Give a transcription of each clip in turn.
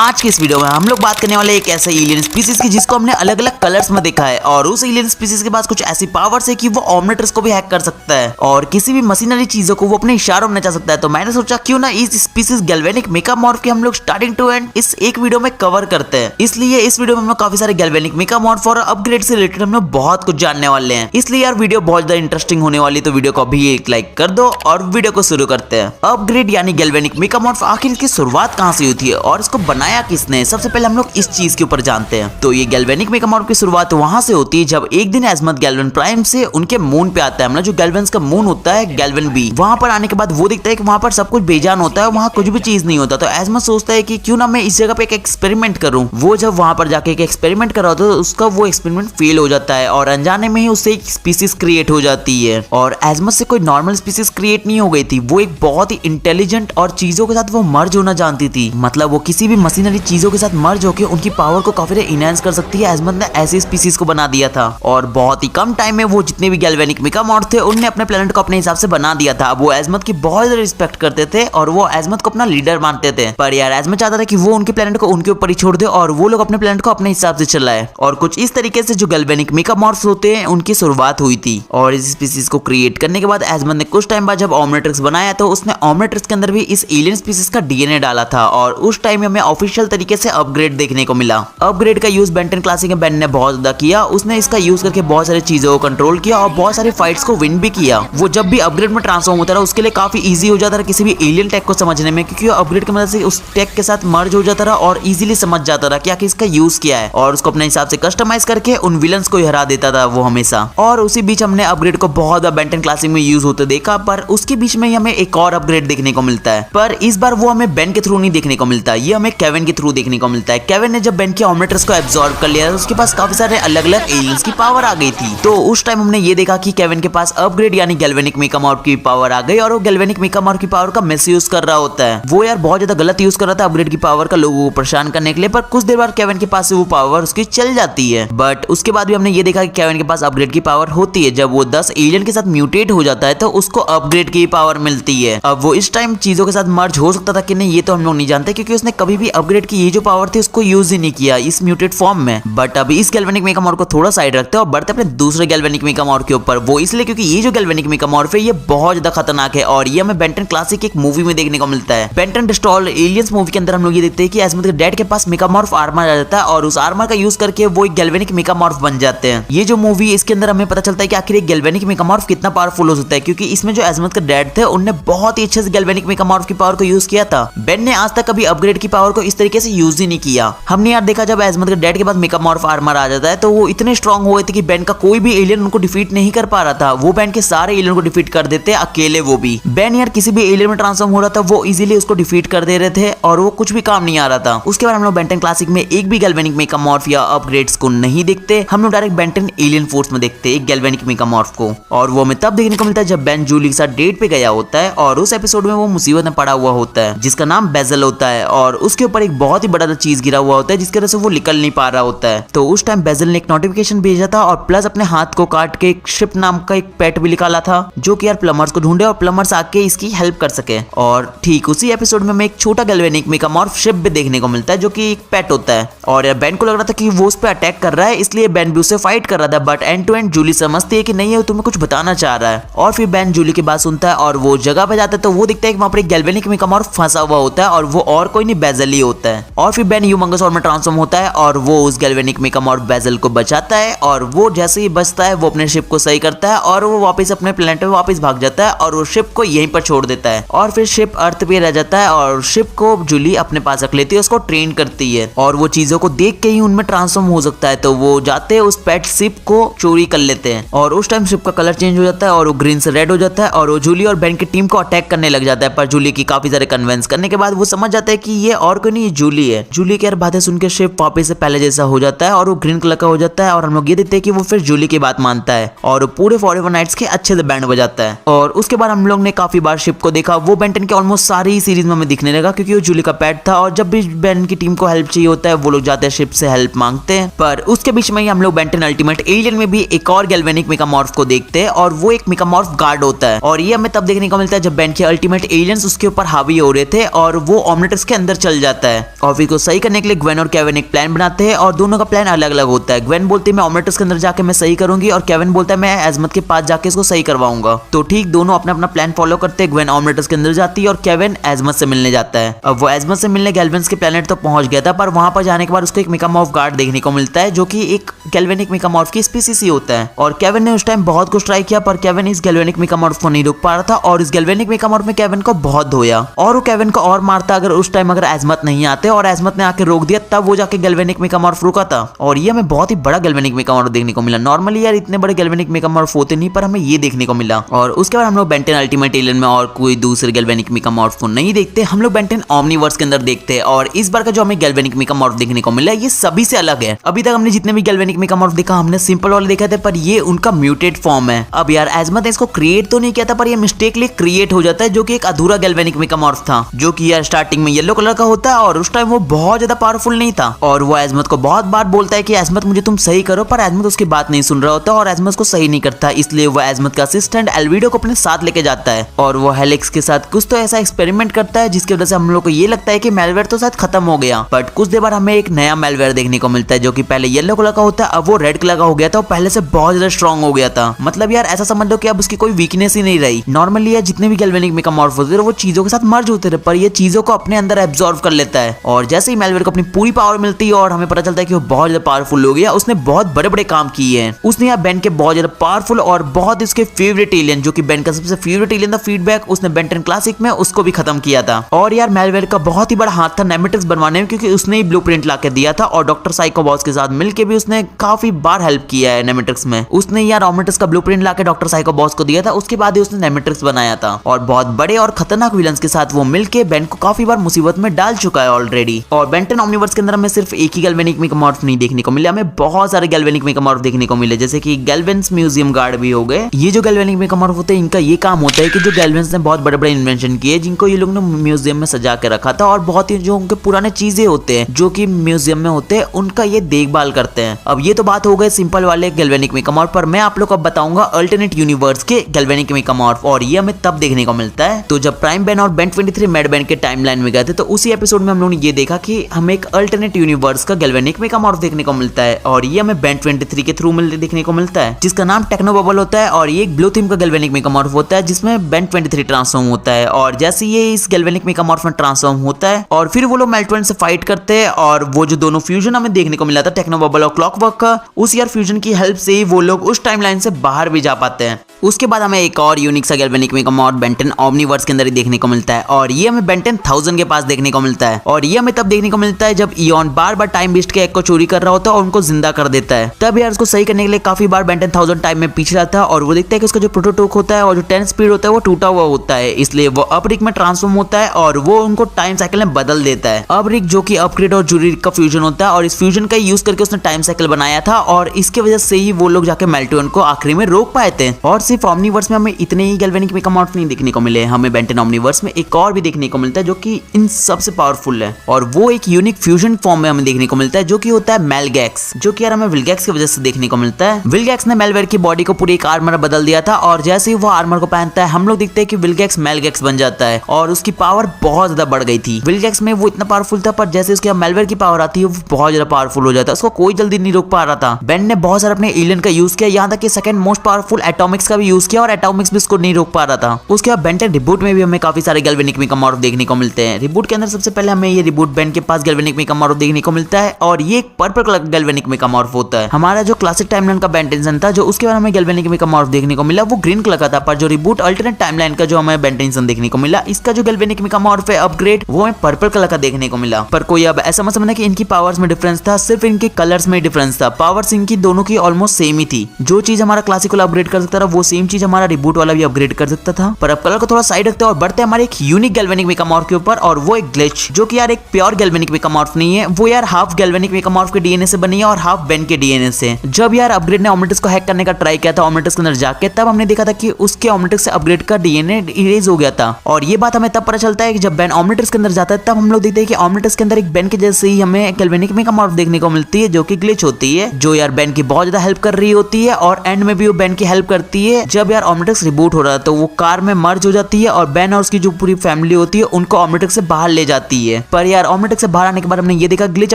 आज की इस वीडियो में हम लोग बात करने वाले एक ऐसे एलियन स्पीसीज की जिसको हमने अलग अलग कलर्स में देखा है और उस एलियन स्पीसीज के पास कुछ ऐसी पावर्स है कि वो ऑमलेटर्स को भी हैक कर सकता है और किसी भी मशीनरी चीजों को वो अपने इशारों में नचा सकता है। तो मैंने सोचा क्यों ना इस स्पीसीज गैल्वेनिक मेगामॉर्फ की हम लोग स्टार्टिंग टू एंड इस एक वीडियो में कवर करते हैं। इसलिए इस वीडियो में हम लोग काफी सारे गैल्वेनिक मेगामॉर्फ और अपग्रेड से रिलेटेड हम लोग बहुत कुछ जानने वाले हैं। इसलिए यार वीडियो बहुत ज्यादा इंटरेस्टिंग होने वाली, तो वीडियो को अभी एक लाइक कर दो और वीडियो को शुरू करते हैं। अपग्रेड यानी गैल्वेनिक मेगामॉर्फ आखिर इसकी शुरुआत कहां से हुई थी और इसको बनाया किसने, सबसे पहले हम लोग इस चीज के ऊपर जानते हैं। तो ये गैल्वेनिक मेगामॉर्फ की शुरुआत वहां से होती है जब एक दिन एजमथ गैल्वन प्राइम से उनके मून पे आता है। मतलब जो गैल्वेंस का मून होता है गैल्वन बी, वहां पर आने के बाद वो दिखता है कि वहां पर सब कुछ बेजान होता है, वहां कुछ भी चीज नहीं होता। तो एजमथ सोचता है कि क्यों ना मैं इस जगह पे एक एक्सपेरिमेंट करूं। वो जब वहां पर जाके एक एक्सपेरिमेंट कर रहा होता है तो उसका वो एक्सपेरिमेंट फेल हो जाता है और अनजाने में ही उससे एक स्पीसीज क्रिएट हो जाती है। और एजमथ से कोई नॉर्मल स्पीसीज क्रिएट नहीं हो गई थी, वो एक बहुत ही इंटेलिजेंट और चीजों के साथ वो मर्ज होना जानती थी। मतलब वो किसी भी मशीनरी चीजों के साथ मर्ज होकर उनकी पावर को काफी इनहेंस कर सकती है। एजमथ ने ऐसी स्पीसीज को बना दिया था और बहुत ही कम टाइम में वो जितने भी गैल्वेनिक मेगामॉर्फ थे उनने अपने प्लेनेट को अपने हिसाब से बना दिया था। वो एजमथ की बहुत ज्यादा रिस्पेक्ट करते थे और वो एजमथ को अपना लीडर मानते थे। पर यार एजमथ चाहता था कि वो उनके प्लेनेट को उनके ऊपर ही छोड़ दे और वो लोग अपने प्लेनेट को अपने हिसाब से चलाए। और कुछ इस तरीके से जो गैल्वेनिक मेगामॉर्फ होते हैं उनकी शुरुआत हुई थी। और इस स्पीसीज को क्रिएट करने के बाद एजमथ ने कुछ टाइम बाद जब ऑमलेट्रिक्स बनाया तो उसने ऑमलेट्रिक्स के अंदर भी इस एलियन स्पीसीज का डीएनए डाला था और उस टाइम में हमें ऑफिशियल तरीके से अपग्रेड देखने को मिला। अपग्रेड का यूज बेन 10 क्लासिक में बेन ने बहुत ज्यादा किया। उसने इसका यूज करके बहुत सारी चीजों को कंट्रोल किया और बहुत सारी फाइट्स को विन भी किया। वो जब भी अपग्रेड में ट्रांसफॉर्म होता रहा उसके लिए काफी इजी हो जाता था किसी भी एलियन टेक को समझने में, क्योंकि अपग्रेड की मदद से उस टेक के साथ मर्ज हो जाता रहा और इजीली समझ जाता रहा कि आखिर इसका यूज क्या है और उसको अपने हिसाब से कस्टमाइज करके उन विलन्स को हरा देता था वो हमेशा। और उसी बीच हमने अपग्रेड को बहुत बेन 10 क्लासिक में यूज होते देखा, पर उसके बीच में हमें एक और अपग्रेड देखने को मिलता है। पर इस बार वो हमें बेन के थ्रू नहीं देखने को मिलता, ये हमें केविन के थ्रू देखने को मिलता है। केविन ने जब बेन के ऑमलेटर्स को एब्सॉर्ब कर लिया, उसके पास काफी सारे अलग अलग एलियंस की पावर आ गई थी। तो उस टाइम हमने ये देखा कि केविन के पास अपग्रेड यानी गैल्वेनिक मेगामॉर्फ की पावर आ गई और वो गैल्वेनिक मेगामॉर्फ की पावर का मिसयूज कर रहा होता है। वो यार बहुत ज्यादा गलत यूज कर रहा था अपग्रेड की पावर का लोगों को परेशान करने के लिए। पर कुछ देर बाद केविन के पास से वो पावर उसकी चल जाती है। बट उसके बाद भी हमने ये देखा कि केविन के पास अपग्रेड की पावर होती है। जब वो 10 एलियन के साथ म्यूटेट हो जाता है तो उसको अपग्रेड की पावर मिलती है। अब वो इस टाइम चीजों के साथ मर्ज हो सकता था कि नहीं ये तो हम लोग नहीं जानते, क्योंकि उसने कभी भी अपग्रेड की ये जो पावर थी उसको यूज ही नहीं किया इस म्यूटेट फॉर्म में। बट अभी इस गैल्वेनिक मेगामॉर्फ को थोड़ा साइड रखते हैं और बढ़ते अपने दूसरे गैल्वेनिक मेगामॉर्फ के ऊपर। वो इसलिए क्योंकि ये जो गैल्वेनिक मेगामॉर्फ है ये बहुत ज्यादा खतरनाक है और ये हमें बेन 10 क्लासिक एक मूवी में देखने को मिलता है। बेन 10 डिस्ट्रॉय एलियंस मूवी के अंदर हम लोग ये देखते हैं कि एजमथ के डैड के पास मेगामॉर्फ आर्मर आ जाता है और उस आर्मर का यूज करके वो एक गैल्वेनिक मेगामॉर्फ बन जाते हैं। ये जो मूवी इसके अंदर हमें पता चलता है कि आखिर एक गैल्वेनिक मेगामॉर्फ कितना पावरफुल हो सकता है, क्योंकि इसमें जो एजमथ के डैड थे उन्होंने बहुत ही अच्छे से गैल्वेनिक मेगामॉर्फ की पावर को यूज किया था। बेन ने आज तक कभी अपग्रेड की पावर को इस तरीके से यूज ही नहीं किया। हमने यार देखा जब एजमथ के डैड के पास मेगामॉर्फ आर्मर आ जाता है तो वो इतने स्ट्रांग हुए थे कि बेन का कोई भी एलियन उनको डिफीट नहीं कर पा रहा था। वो बेन के सारे एलियन को डिफीट कर देते अकेले। वो भी बेन यार किसी भी एलियन में ट्रांसफॉर्म हो रहा था वो इजीली उसको डिफीट कर दे रहे थे और वो कुछ भी काम नहीं आ रहा था। उसके बाद हम लोग बेन 10 क्लासिक में एक भी गैल्वेनिक मेगामॉर्फ या अपग्रेड्स को नहीं देखते, हम लोग डायरेक्ट बेन 10 एलियन फोर्स में देखते एक गैल्वेनिक मेगामॉर्फ को। और वो हमें तब देखने को मिलता है जब बेन जूली के साथ डेट पे गया होता है और उस एपिसोड में वो मुसीबत में पड़ा हुआ होता है जिसका नाम बेजल होता है और उसके ऊपर एक बहुत ही बड़ा चीज गिरा हुआ होता है जिसकी वजह से वो निकल नहीं पा रहा होता है। तो उस टाइम बेजल ने एक नोटिफिकेशन भेजा था और प्लस अपने हाथ को काट के एक शिप नाम का एक पेट भी निकाला था जो कि यार प्लमर्स को ढूंढे और प्लमर्स आके इसकी हेल्प कर सके। और ठीक उसी एपिसोड में हमें एक छोटा गैल्वेनिक मेगामॉर्फ शिप भी देखने को मिलता है जो कि एक पेट होता है और यार बेन को लग रहा था कि वो उस पर अटैक कर रहा है, इसलिए बेन भी उससे फाइट कर रहा था। But end to end Julie समझती है कि नहीं है तुम्हें कुछ बताना चाह रहा है और फिर बेन जूली की बात सुनता है और वो जगह पे जाता है तो वो दिखता है कि वहां पर एक गैल्वेनिक मेगामॉर्फ फंसा हुआ होता है और वो और कोई नहीं बेजल ही होता है। और फिर बेन ह्यूमंगस फॉर्म में ट्रांसफॉर्म होता है और वो उस गैल्वेनिक मेगामॉर्फ बेजल को बचाता है और वो जैसे ही बचता है वो अपने शिप को सही करता है और वो वापस अपने प्लेनेट पे वापस भाग जाता है और वो शिप को यहीं पर छोड़ देता है और फिर शिप अर्थ पे रह जाता है और शिप को जूली अपने पास रख लेती है, उसको ट्रेन करती है और वो चीजों को देख के ही उनमें ट्रांसफॉर्म हो सकता है। तो वो जाते हैं उस पेट शिप को चोरी कर लेते हैं और उस टाइम शिप का कलर चेंज हो जाता है और वो ग्रीन से रेड हो जाता है और वो जूली और बेन की टीम को अटैक करने लग जाता है। पर जूली की काफी सारे कन्विंस करने के बाद वो समझ जाता है कि ये और कोई नहीं, ये जूली है। जूली की यार बातें सुन के शिप वापस से पहले जैसा हो जाता है और वो ग्रीन कलर का हो जाता है और हम लोग ये देखते हैं कि वो फिर जूली की बात मानता है और पूरे फॉरएवर नाइट्स के अच्छे से बैंड बजाता है। और उसके बाद हम लोग ने काफी बार शिप को देखा, वो बेन 10 के ऑलमोस्ट सारी सीरीज में हमें दिखने लगा क्योंकि वो जूली का पेट था और जब भी बेन की टीम को हेल्प चाहिए होता है वो लोग जाते हैं शिप से हेल्प मांगते हैं। पर उसके बीच में ही हम लोग बेन 10 अल्टीमेट एलियन में भी एक और गैल्वेनिक मेगामॉर्फ को देखते हैं और वो एक मेगामॉर्फ गार्ड होता है और ये हमें तब देखने को मिलता है जब बेन के अल्टीमेट एलियंस उसके ऊपर हावी हो रहे थे और वो ऑमलेटर्स के अंदर चल जाता है। और फिर को सही करने के लिए ग्वेन और केविन एक प्लान बनाते हैं और दोनों का प्लान अलग अलग होता है। ग्वेन बोलती है मैं ऑमलेटर्स के अंदर जाके मैं सही करूंगी और केविन बोलता है मैं एजमत के पास जाके इसको सही करवाऊंगा। तो ठीक दोनों अपना अपना प्लान फॉलो करते हैं। ग्वेन ऑमलेटर्स के अंदर जाती है और केविन एजमत से मिलने जाता है। अब वो एजमत से मिलने गैल्वेंस के प्लेनेट तो पहुंच गया था, पर वहां पर जाने के बाद उसको एक मेगामॉर्फ गार्ड देखने को मिलता है जो कि एक गैल्वेनिक मेगामॉर्फ की स्पीसीज ही होता है। और केविन ने उस टाइम बहुत कुछ ट्राई किया पर केविन इस गैल्वेनिक मेगामॉर्फ को नहीं रोक पा रहा था और इस गैल्वेनिक मेगामॉर्फ में केविन को बहुत धोया और वो केविन को और मारता अगर उस टाइम अगर एजमत नहीं आते और एजमत ने आके रोक दिया तब वो जाके गैल्वेनिक मेगामॉर्फ रुका था। और ये हमें बहुत ही बड़ा गैल्वेनिक मेगामॉर्फ देखने को मिला। नॉर्मली यार इतने बड़े गैल्वेनिक मेगामॉर्फ होते नहीं, पर हमें ये देखने को मिला। और उसके बाद हम लोग बेंटेन अल्टीमेट एलियन में और कोई दूसरे गैल्वेनिक मेगामॉर्फ को नहीं देखते, हम लोग बेंटेन ओमनीवर्स के अंदर देखते हैं। और इस बार का जो हमें गैल्वेनिक मेगामॉर्फ देखने को मिला ये सभी से अलग है। अभी तक हमने जितने भी गैल्वेनिक मेगामॉर्फ देखा हमने सिंपल वाले देखा थे, पर ये उनका म्यूटेड फॉर्म है। अब यार एजमत ने इसको क्रिएट तो नहीं किया था, पर ये मिस्टेकली क्रिएट हो जाता है जो कि एक अधूरा गैल्वेनिक मेगामॉर्फ था जो कि यार स्टार्टिंग में येलो कलर का होता है और उस टाइम वो बहुत ज्यादा पावरफुल नहीं था। और वो एजमत को बहुत बार बोलता है कि एजमत मुझे तुम सही करो, पर एजमत उसकी बात नहीं सुन रहा होता और एजमत को सही नहीं करता। इसलिए वो एजमत का असिस्टेंट एल्विडो को अपने साथ लेके जाता है और वो हेलिक्स के साथ कुछ तो ऐसा एक्सपेरिमेंट करता है जिसकी वजह से हम लोग को ये लगता है कि मेलवेयर तो शायद खत्म हो गया। बट कुछ देर बाद हमें एक नया मेलवेयर देखने को मिलता है जो कि पहले येलो कलर का होता है, अब वो रेड कलर का हो गया था और पहले से बहुत ज्यादा स्ट्रॉन्ग हो गया था। मतलब यार ऐसा समझ लो कि अब उसकी कोई वीकनेस ही नहीं रही। नॉर्मली यार जितने भी गैल्वेनिक मेगामॉर्फ होते थे वो चीजों के साथ मर्ज होते थे, पर ये चीजों को अपने अंदर एब्जॉर्व कर लेता है। और जैसे ही मेलवेयर को अपनी पूरी पावर मिलती है और हमें पता चलता है कि वो बहुत ज्यादा पावरफुल हो गया, उसने बहुत बड़े बड़े काम किए हैं। उसने यार बेन के बहुत ज्यादा पावरफुल और बहुत इसके फेवरेट एलियन जो कि बेन का सबसे फेवरेट एलियन था फीडबैक, उसने बेंटन क्लासिक में उसको भी खत्म किया था। और यार मेलवेयर का बहुत ही बड़ा हाथ था नेमेटिक्स बनवाने में क्योंकि उसने ही ब्लूप्रिंट लाके दिया था और डॉक्टर साइको बॉस के साथ मिलकर भी उसने काफी बार हेल्प किया है नेमेटिक्स में। उसने यार ओमनिट्रिक्स का ब्लूप्रिंट लाके डॉक्टर साइको बॉस को दिया था, उसके बाद ही उसने नेमेटिक्स बनाया था। और बहुत बड़े और खतरनाक विलन्स के साथ वो मिलके बेन को काफी बार मुसीबत में डाल चुका है ऑलरेडी। और बेंटन ओमनीवर्स के अंदर हमें सिर्फ एक ही गैल्वेनिक मेगामॉर्फ नहीं देखने को मिले, हमें बहुत सारे गैल्वेनिक मेगामॉर्फ देखने को मिले जैसे कि गैल्वेंस म्यूजियम गार्ड भी हो गए। ये जो गैल्वेनिक मेगामॉर्फ होते हैं इनका ये काम होता है कि जो गैल्वेंस ने बहुत बड़े बड़े इन्वेंशन किए जिनको ये लोग ने म्यूजियम में सजा के रखा था और बहुत ही जो उनके पुराने चीजें होते हैं जो कि म्यूजियम में होते हैं उनका ये देखभाल करते हैं। अब ये तो बात हो गई सिंपल वाले गैल्वेनिक मेगामॉर्फ, पर मैं आप लोग को अब बताऊंगा अल्टरनेट यूनिवर्स के गैल्वेनिक मेगामॉर्फ और ये हमें तब देखने को मिलता है। तो जब प्राइम बेन और बेन 23 मैड बेन के टाइमलाइन में गए थे तो उसी एपिसोड में हम लोगों ने ये देखा कि हमें एक अल्टरनेट यूनिवर्स का गैल्वेनिक मेगामॉर्फ देखने को मिलता है और ये हमें बेन 23 के थ्रू देखने को मिलता है जिसका नाम टेक्नो बबल होता है। और ये एक ब्लू थीम का गैल्वेनिक मेगामॉर्फ होता है जिसमें बेन 23 ट्रांसफॉर्म होता है। और जैसे ये इस गैल्वेनिक मेगामॉर्फ में ट्रांसफॉर्म होता है और फिर वो लोग मेल्टवेन से फाइट करते हैं और वो जो दोनों फ्यूजन हमें देखने को मिला था टेक्नो बबल और क्लॉकवर्क का, उस यार फ्यूजन की हेल्प से ही वो लोग उस टाइमलाइन से बाहर भी जा पाते हैं। उसके बाद हमें एक और यूनिक सा गैल्वेनिक मेगामॉर्फ बेंटन ओमनीवर्स के अंदर ही देखने को मिलता है और ये हमें बेंटन 1000 के पास देखने को मिलता है। और ये हमें तब देखने को मिलता है जब इयॉन बार बार टाइम बीस्ट के एक को चोरी कर रहा होता है और उनको जिंदा कर देता है। तब यार उसको सही करने के लिए काफी बार बेंटन 1000 टाइम में पीछे रहता है और वो देखता है कि उसका जो प्रोटोटोक होता है और जो 10 स्पीड होता है वो टूटा हुआ होता है, इसलिए वो अपरिक में ट्रांसफॉर्म होता है और वो उनको टाइम साइकिल में बदल देता है। अपरिक जो कि अपग्रेड और जूरिक का फ्यूजन होता है और इस फ्यूजन का यूज करके उसने टाइम साइकिल बनाया था और इसकी वजह से ही वो लोग जाके मेल्टवेन को आखिरी में रोक पाए थे। और सिर्फ ओमनीवर्स में हमें इतने ही गैल्वेनिक मेगामॉर्फ नहीं देखने को मिले, हमें बेंटन ओमनीवर्स में एक और भी देखने को मिलता है जो कि इन सबसे पावरफुल है और वो एक यूनिक फ्यूजन फॉर्म में हमें देखने को मिलता है जो कि होता है मेलगैक्स, जो कि यार हमें विलगैक्स की वजह से देखने को मिलता है। विलगैक्स ने मेलवेयर की बॉडी को पूरी एक आर्मर बदल दिया था और जैसे ही वो आर्मर को पहनता है हम लोग देखते हैं कि विलगैक्स मेलगैक्स बन जाता है और उसकी पावर बहुत ज्यादा बढ़ गई थी। विलगैक्स में वो इतना पावरफुल था पर जैसे उसके मेलवेयर की पावर आती है वो बहुत ज्यादा पावरफुल हो जाता है, उसको कोई जल्दी नहीं रोक पा रहा था। बेन ने बहुत सारा अपने एलियन का यूज किया, यहाँ तक कि सेकंड मोस्ट पावरफुल एटॉमिक्स का भी यूज किया और एटॉमिक्स भी उसको नहीं रोक पा रहा था। उसके बाद बेंटन रिबूट में भी हमें काफी सारे गैल्वेनिक मेगामॉर्फ देखने को मिलते हैं। रिबूट के अंदर सबसे पहले हमें ये रिबूट बेन के पास गैल्वेनिक मेगामॉर्फ देखने को मिलता है और ये एक पर्पल कलर का गैल्वेनिक मेगामॉर्फ होता है। हमारा जो क्लासिक टाइमलाइन का बेन 10 था जो उसके बाद हमें गैल्वेनिक मेगामॉर्फ देखने को मिला वो ग्रीन कलर का था, पर जो रिबूट अल्टरनेट टाइमलाइन का जो हमें बेन 10 देखने को मिला इसका जो गैल्वेनिक मेगामॉर्फ है अपग्रेड वो हमें पर्पल कलर का देखने को मिला। पर कोई अब ऐसा मत समझना कि इनकी पावर्स में डिफरेंस था, सिर्फ इनके कलर्स में डिफरेंस था। पावर्स इनकी दोनों की ऑलमोस्ट सेम ही थी। जो चीज हमारा क्लासिक वाला अपग्रेड कर सकता था वो सेम चीज हमारा रिबूट वाला भी अपग्रेड कर सकता था। पर अब कलर को थोड़ा साइड रखते हैं और बढ़ते हैं हमारे एक यूनिक गैल्वेनिक मेगामॉर्फ के ऊपर और वो एक ग्लिच जो कि यार एक प्योर गैल्वेनिक मेगामॉर्फ नहीं है, वो यार हाफ गैल्वेनिक मेगामॉर्फ के डीएनए से बनी है और हाफ बेन के डीएनए से। जब यार अपग्रेड ने ओमनिट्रिक्स को हैक करने का ट्राई किया था ओमनिट्रिक्स के अंदर जाके, तब हमने देखा था कि उसके ओमनिट्रिक्स से अपग्रेड का डीएनए इरेज हो गया था। और ये बात हमें तब पता चलता है कि जब बेन ओमनिट्रिक्स के अंदर जाता है तब हम लोग देखते हैं कि ओमनिट्रिक्स के अंदर एक बेन के जैसे ही हमें गैल्वेनिक मेगामॉर्फ देखने को मिलती है जो कि ग्लिच होती है, जो यार बेन की बहुत ज्यादा हेल्प कर रही होती है और एंड में भी वो बेन की हेल्प करती है। जब यार ओमनिट्रिक्स रिबूट हो रहा है तो वो कार में मर्ज हो जाती है और बेन और उसकी जो पूरी फैमिली होती है उनको ओमनिट्रिक्स से बाहर ले जाती है। है। पर यार ओमनिट्रिक्स से बाहर आने के बाद हमने ये देखा ग्लिच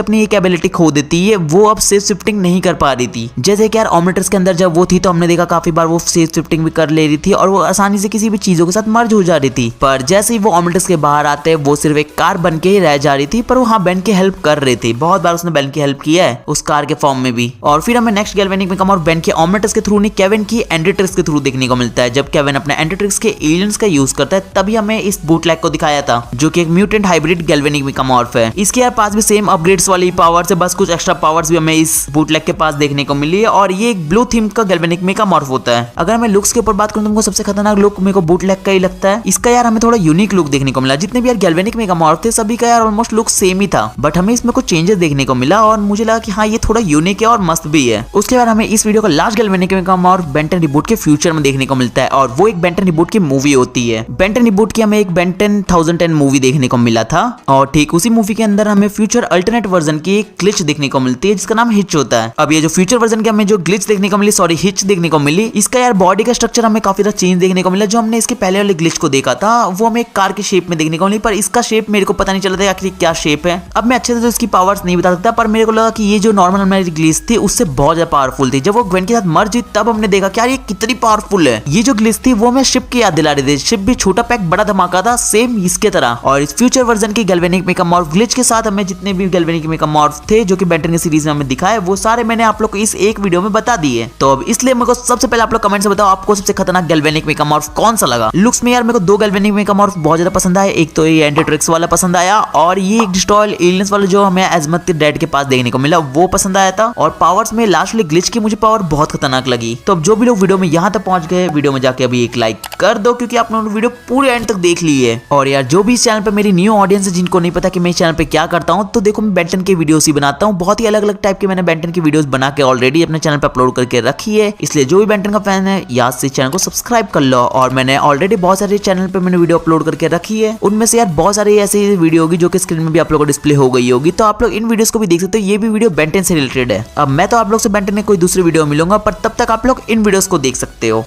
अपनी एक एबिलिटी खो देती है, वो अब सेफ शिफ्टिंग नहीं कर पा रही थी। जैसे कि यार ओमनिट्रिक्स के अंदर जब वो थी तो हमने देखा काफी बार वो सेफ शिफ्टिंग भी कर ले रही थी और वो आसानी से किसी भी चीजों के साथ मर्ज हो जा रही थी। पर जैसे ही वो ओमनिट्रिक्स के बाहर आते वो सिर्फ एक कार बन के ही रह जा रही थी, पर वो हाँ बेन की हेल्प कर रही थी। बहुत बार उसने बेन की हेल्प किया है उस कार के फॉर्म में भी। और फिर हमें नेक्स्ट गैल्वेनिक में कम और बेन के ओमनिट्रिक्स के थ्रू नहीं केविन की एंटीट्रिक्स के थ्रू देखने को मिलता है। जब केविन अपने एंटीट्रिक्स के एलियंस का यूज करता है तभी हमें इस बूटलैग को दिखाया था, जो कि एक म्यूटेंट हाइब्रिड गैल्वेनिक मेगामॉर्फ है। इसके यार पास भी सेम अपग्रेड्स वाली पावर्स है, बस कुछ एक्स्ट्रा पावर्स भी हमें इस बूटलैग के पास देखने को मिली है। और ये एक ब्लू थीम का गैल्वेनिक मेगामॉर्फ होता है। अगर मैं लुक्स के ऊपर बात करूं तो मुझको सबसे खतरनाक लुक मेरे को बूटलैग का ही लगता है। इसका यार हमें थोड़ा यूनिक लुक देखने को मिला। जितने भी यार गैल्वेनिक मेगामॉर्फ थे सभी का यार ऑलमोस्ट लुक सेम ही था, बट हमें इसमें कुछ चेंजेस देखने को मिला और मुझे लगा कि हाँ ये थोड़ा यूनिक है और मस्त भी है। उसके बाद हमें इस वीडियो का लास्ट गैल्वेनिक मेगामॉर्फ बेन 10 रिबूट के फ्यूचर में देखने को मिलता है और वो एक बेन 10 रिबूट की मूवी होती है। बेन 10 रिबूट की हमें एक बेन 10,010 मूवी देखने को मिला था और ठीक उसी मूवी के अंदर हमें फ्यूचर अल्टरनेट वर्जन की एक ग्लिच देखने को मिलती है जिसका नाम हिच होता है। अब ये जो फ्यूचर वर्जन की हमें जो ग्लिच देखने को मिली, सॉरी हिच देखने को मिली, इसका यार बॉडी का स्ट्रक्चर हमें काफी ज्यादा चेंज देखने को मिला। जो हमने इसके पहले वाले ग्लिच को देखा था वो हमें एक कार के शेप में देखने को मिली, पर इसका शेप मेरे को पता नहीं चला था आखिर क्या शेप है। अब मैं अच्छे से तो इसकी पावर्स नहीं बता सकता, पर मेरे को लगा कि ये जो नॉर्मल हमारी ग्लिच थी उससे बहुत ज्यादा पावरफुल थी। जब वो ग्वेन के साथ मर्ज हुई तब हमने देखा कि यार ये कितनी पावरफुल है। ये जो ग्लिच थी वो हमें शिप की याद दिला रही थी। शिप भी छोटा पैक बड़ा धमाका था सेम इसके तरह। और इस फ्यूचर वर्जन की गैल्वेनिक मेगामॉर्फ ग्लिच के साथ हमें जितने भी गैल्वेनिक मेगामॉर्फ थे जो कि बेन 10 की सीरीज में हमें दिखाए वो सारे मैंने आप लोग को इस एक वीडियो में बता दिए। तो अब इसलिए मेरे को सबसे पहले आप लोग कमेंट से बताओ आपको सबसे खतरनाक गैल्वेनिक मेगामॉर्फ कौन सा लगा। लुक्स में यार मेरे को दो गैल्वेनिक मेगामॉर्फ बहुत ज्यादा पसंद आए। एक तो ये एंटीट्रिक्स वाला पसंद आया और ये एक डिस्ट्रॉयल एलियंस वाला जो हमें एजमत के डैड के पास देखने को मिला वो पसंद आया था। और पावर्स में लास्ट वाली ग्लिच की मुझे पावर बहुत खतरनाक लगी। तो अब जो भी लोग वीडियो में यहाँ तक पहुंच गए वीडियो में जाके अभी एक लाइक कर दो क्योंकि आप लोगों ने वीडियो पूरे एंड तक देख ली है। और यार जो भी इस चैनल पे मेरी न्यू ऑडियंस है जिनको नहीं पता कि मैं इस चैनल पे क्या करता हूँ, तो देखो मैं बेन 10 के वीडियोस ही बनाता हूँ। बहुत ही अलग अलग टाइप के मैंने बेन 10 की वीडियोस बना के ऑलरेडी अपने चैनल पे अपलोड करके रखी है। इसलिए जो भी बेन 10 का फैन है याद से चैनल को सब्सक्राइब कर लो। और मैंने ऑलरेडी बहुत सारे चैनल पे मैंने वीडियो अपलोड करके रखी है, उनमें से यार बहुत सारी ऐसी वीडियो होगी जो कि स्क्रीन में भी आप लोगों को डिस्प्ले हो गई होगी, तो आप लोग इन वीडियोस को भी देख सकते हो। ये भी वीडियो बेन 10 से रिलेटेड है। अब मैं तो आप लोग से बेन 10 में कोई दूसरी वीडियो मिलूंगा, पर तब तक आप लोग इन वीडियोस को देख सकते हो।